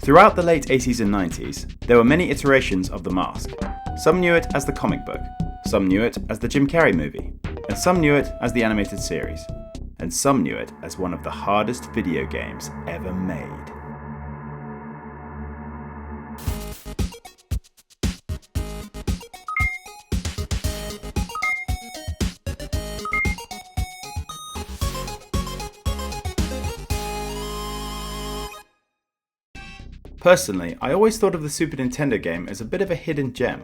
Throughout the late 80s and 90s, there were many iterations of The Mask. Some knew it as the comic book, some knew it as the Jim Carrey movie, and some knew it as the animated series, and some knew it as one of the hardest video games ever made. Personally, I always thought of the Super Nintendo game as a bit of a hidden gem,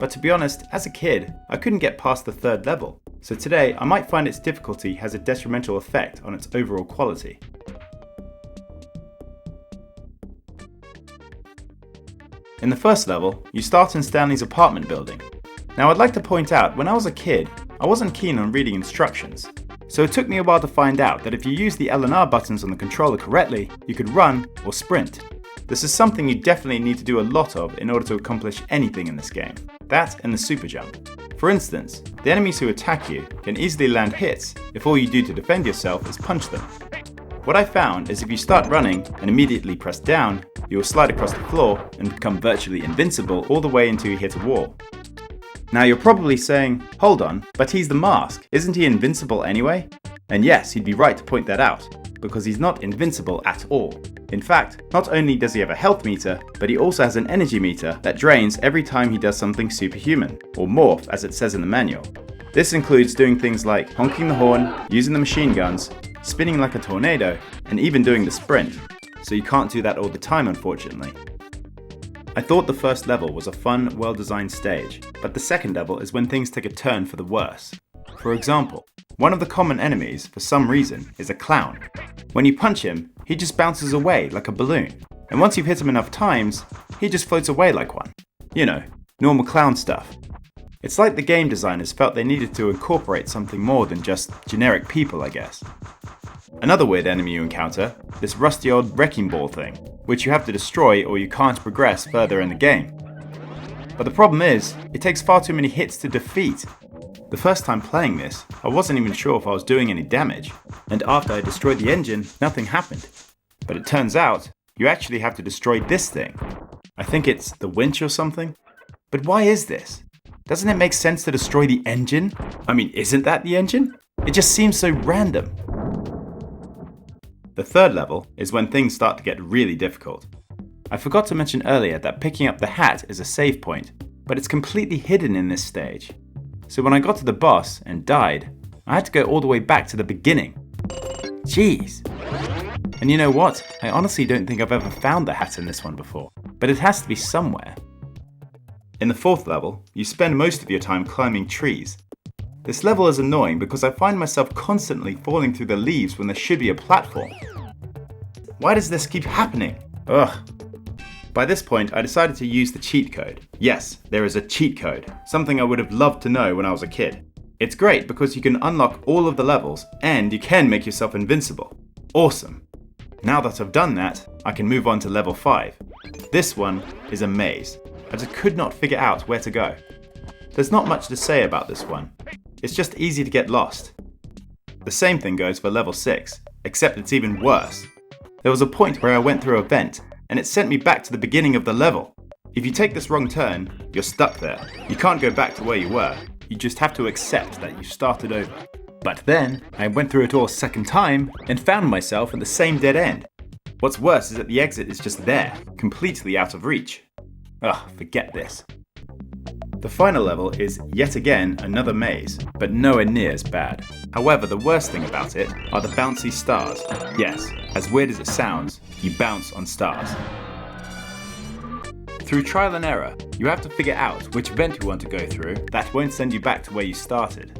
but to be honest, as a kid, I couldn't get past the third level, so today I might find its difficulty has a detrimental effect on its overall quality. In the first level, you start in Stanley's apartment building. Now I'd like to point out, when I was a kid, I wasn't keen on reading instructions, so it took me a while to find out that if you use the L and R buttons on the controller correctly, you could run or sprint. This is something you definitely need to do a lot of in order to accomplish anything in this game. That and the super jump. For instance, the enemies who attack you can easily land hits if all you do to defend yourself is punch them. What I found is if you start running and immediately press down, you will slide across the floor and become virtually invincible all the way until you hit a wall. Now you're probably saying, hold on, but he's the Mask, isn't he invincible anyway? And yes, you'd be right to point that out, because he's not invincible at all. In fact, not only does he have a health meter, but he also has an energy meter that drains every time he does something superhuman, or morph as it says in the manual. This includes doing things like honking the horn, using the machine guns, spinning like a tornado, and even doing the sprint. So you can't do that all the time, unfortunately. I thought the first level was a fun, well-designed stage, but the second level is when things take a turn for the worse. For example, one of the common enemies, for some reason, is a clown. When you punch him, he just bounces away like a balloon, and once you've hit him enough times, he just floats away like one. You know, normal clown stuff. It's like the game designers felt they needed to incorporate something more than just generic people, I guess. Another weird enemy you encounter, this rusty old wrecking ball thing, which you have to destroy or you can't progress further in the game. But the problem is, it takes far too many hits to defeat. The first time playing this, I wasn't even sure if I was doing any damage, and after I destroyed the engine, nothing happened. But it turns out, you actually have to destroy this thing. I think it's the winch or something? But why is this? Doesn't it make sense to destroy the engine? I mean, isn't that the engine? It just seems so random. The third level is when things start to get really difficult. I forgot to mention earlier that picking up the hat is a save point, but it's completely hidden in this stage. So when I got to the boss and died, I had to go all the way back to the beginning. Jeez. And you know what? I honestly don't think I've ever found the hat in this one before, but it has to be somewhere. In the fourth level, you spend most of your time climbing trees. This level is annoying because I find myself constantly falling through the leaves when there should be a platform. Why does this keep happening? Ugh. By this point, I decided to use the cheat code. Yes, there is a cheat code, something I would have loved to know when I was a kid. It's great because you can unlock all of the levels and you can make yourself invincible. Awesome. Now that I've done that, I can move on to level 5. This one is a maze. I just could not figure out where to go. There's not much to say about this one. It's just easy to get lost. The same thing goes for level 6, except it's even worse. There was a point where I went through a vent, and it sent me back to the beginning of the level. If you take this wrong turn, you're stuck there. You can't go back to where you were. You just have to accept that you started over. But then, I went through it all a second time, and found myself at the same dead end. What's worse is that the exit is just there, completely out of reach. Ugh, forget this. The final level is, yet again, another maze, but nowhere near as bad. However, the worst thing about it are the bouncy stars. Yes, as weird as it sounds, you bounce on stars. Through trial and error, you have to figure out which vent you want to go through that won't send you back to where you started.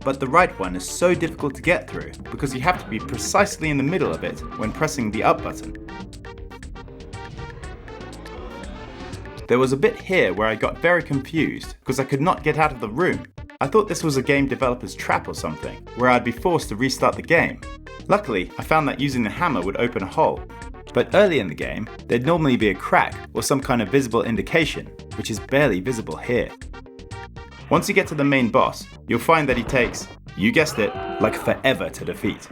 But the right one is so difficult to get through because you have to be precisely in the middle of it when pressing the up button. There was a bit here where I got very confused because I could not get out of the room. I thought this was a game developer's trap or something, where I'd be forced to restart the game. Luckily, I found that using the hammer would open a hole. But early in the game, there'd normally be a crack or some kind of visible indication, which is barely visible here. Once you get to the main boss, you'll find that he takes, you guessed it, like forever to defeat.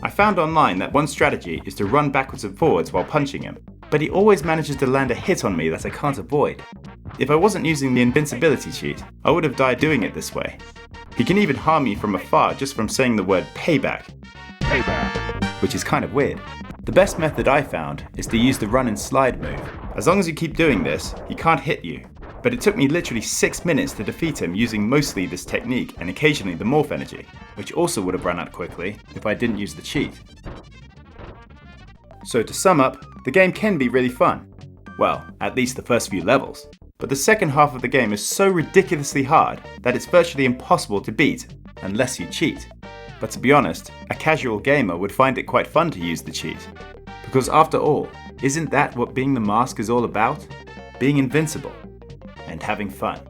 I found online that one strategy is to run backwards and forwards while punching him, but he always manages to land a hit on me that I can't avoid. If I wasn't using the invincibility cheat, I would have died doing it this way. He can even harm me from afar just from saying the word payback, which is kind of weird. The best method I found is to use the run and slide move. As long as you keep doing this, he can't hit you. But it took me literally 6 minutes to defeat him using mostly this technique and occasionally the morph energy, which also would have run out quickly if I didn't use the cheat. So to sum up, the game can be really fun. Well, at least the first few levels. But the second half of the game is so ridiculously hard that it's virtually impossible to beat unless you cheat. But to be honest, a casual gamer would find it quite fun to use the cheat. Because after all, isn't that what being the mask is all about? Being invincible and having fun.